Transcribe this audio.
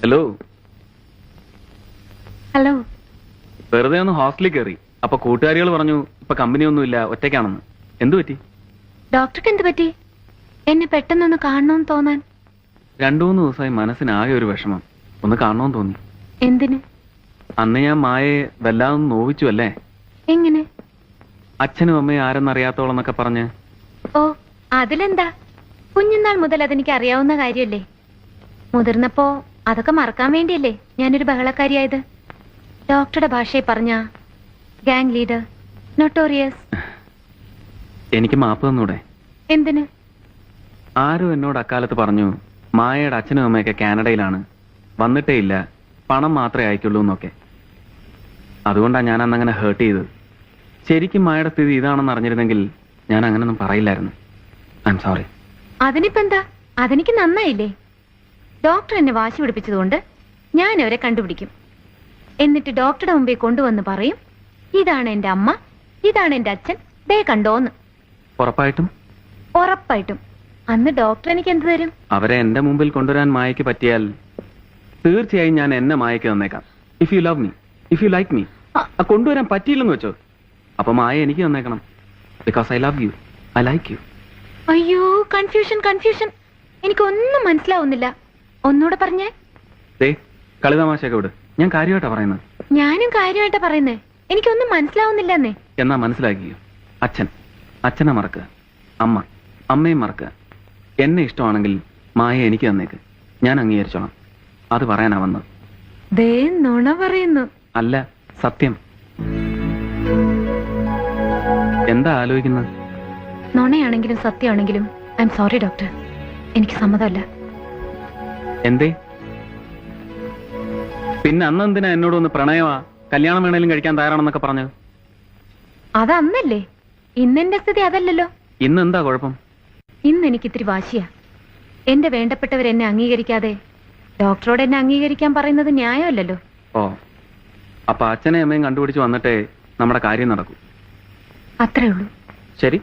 Hello. Hello. വെറുതെ ഒന്ന് ഹോസ്റ്റലിൽ കയറി. അപ്പൊ കൂട്ടുകാരികൾ പറഞ്ഞു ഇപ്പൊ കമ്പനിയൊന്നുമില്ല, ഒറ്റയ്ക്കാണെന്ന്. എന്തു പറ്റി? ഡോക്ടർക്ക് എന്ത് പറ്റി? എന്നെ പെട്ടെന്നൊന്ന് കാണണമെന്ന് തോന്നാൻ. 2-3 ദിവസമായി മനസ്സിനാകെ ഒരു വിഷമം. ഒന്ന് കാണണമെന്ന് തോന്നി. എന്തിന്? അന്ന് ഞാൻ മായയെ വല്ലാതെ നോവിച്ചു അല്ലേ? എങ്ങനെ? അച്ഛനും അമ്മയും ആരെന്നറിയാത്തോളം എന്നൊക്കെ പറഞ്ഞ്. ഓ, അതിലെന്താ? കുഞ്ഞുനാൾ മുതൽ അതെനിക്ക് അറിയാവുന്ന കാര്യമല്ലേ. മുതിർന്നപ്പോ അതൊക്കെ മറക്കാൻ വേണ്ടിയല്ലേ ഞാനൊരു ബഹളക്കാരിയായത്. ഡോക്ടറുടെ ഭാഷയിൽ പറഞ്ഞ ഗാങ് ലീഡർ, നൊട്ടോറിയസ്. എനിക്ക് മാപ്പ് തന്നൂടെ? എന്തിന്? ആരും എന്നോട് അക്കാലത്ത് പറഞ്ഞു മായയുടെ അച്ഛനും അമ്മയൊക്കെ കാനഡയിലാണ്, വന്നിട്ടേ ഇല്ല, പണം മാത്രമേ അയക്കുള്ളൂ എന്നൊക്കെ. അതുകൊണ്ടാണ് ഞാൻ അന്നങ്ങനെ ഹേർട്ട് ചെയ്തത്. ശരിക്കും മായയുടെ സ്ഥിതി ഇതാണെന്ന് അറിഞ്ഞിരുന്നെങ്കിൽ ഞാൻ അങ്ങനൊന്നും പറയില്ലായിരുന്നു. I am sorry. അതിനിപ്പോ എന്താ? അതെനിക്ക് നന്നായില്ലേ. ഡോക്ടർ എന്നെ വാശി പിടിപ്പിച്ചതുകൊണ്ട് ഞാൻ അവരെ കണ്ടുപിടിക്കും. എന്നിട്ട് ഡോക്ടറുടെ മുമ്പിൽ കൊണ്ടുവന്ന് പറയും, ഇതാണ് എന്റെ അമ്മ, ഇതാണ് എന്റെ അച്ഛൻ, ദേ കണ്ടോന്ന്. ഉറപ്പായിട്ടും? ഉറപ്പായിട്ടും. അന്ന് ഡോക്ടർ എനിക്ക് എന്ത് തരും? അവരെ എന്റെ മുമ്പിൽ കൊണ്ടുവരാൻ മായയ്ക്ക് പറ്റിയാൽ തീർച്ചയായും ഞാൻ എന്നെ മായയ്ക്ക് തന്നേക്കാം. If you love me, if you like me. കൊണ്ടുവരാൻ പറ്റിയില്ലെന്ന് വെച്ചോ, അപ്പൊ മായ എനിക്ക് തന്നേക്കണം. Because I love you, I like you. അയ്യോ, കൺഫ്യൂഷൻ കൺഫ്യൂഷൻ. എനിക്കൊന്നും മനസ്സിലാവുന്നില്ല. ഒന്നുകൂടെ പറഞ്ഞേ. ദേ കളിതമാശയൊക്കെ വിട്, ഞാൻ കാര്യമായിട്ടാ പറയുന്നത്. ഞാനും കാര്യമായിട്ടാ പറയുന്നേ. എനിക്കൊന്നും മനസ്സിലാവുന്നില്ലെന്നേ. എന്നാ മനസ്സിലാക്കിയോ? അച്ഛനെ മറക്കുക, അമ്മയും മറക്കുക. എന്നെ ഇഷ്ടമാണെങ്കിൽ മായ എനിക്ക് തന്നേക്ക്, ഞാൻ അംഗീകരിച്ചോളാം. അത് പറയാനാ വന്നത്. ദേ നുണ പറയുന്നു. അല്ല, സത്യം. എന്താ ആലോചിക്കുന്നത്? നുണയാണെങ്കിലും സത്യമാണെങ്കിലും ഐ എം സോറി ഡോക്ടർ, എനിക്ക് സമ്മതമല്ല. എന്തേ? പിന്നെ അന്നെന്തിനാ എന്നോടൊന്ന് പ്രണയമാ, കല്യാണം വേണേലും കഴിക്കാൻ തയ്യാറാണെന്നൊക്കെ പറഞ്ഞത്? അതന്നല്ലേ. ഇന്നെന്റെ സ്ഥിതി അതല്ലല്ലോ. ഇന്ന് എന്താ കുഴപ്പം? ഇന്ന് എനിക്ക് ഇത്തിരി വാശിയാ. എന്റെ വേണ്ടപ്പെട്ടവരെന്നെ അംഗീകരിക്കാതെ ഡോക്ടറോട് എന്നെ അംഗീകരിക്കാൻ പറയുന്നത് ന്യായമല്ലല്ലോ. ഓ, അപ്പൊ അച്ഛനെ അമ്മയും കണ്ടുപിടിച്ച് വന്നിട്ടേ നമ്മുടെ കാര്യം നടക്കൂ. അത്രേ ഉള്ളൂ. ശരി.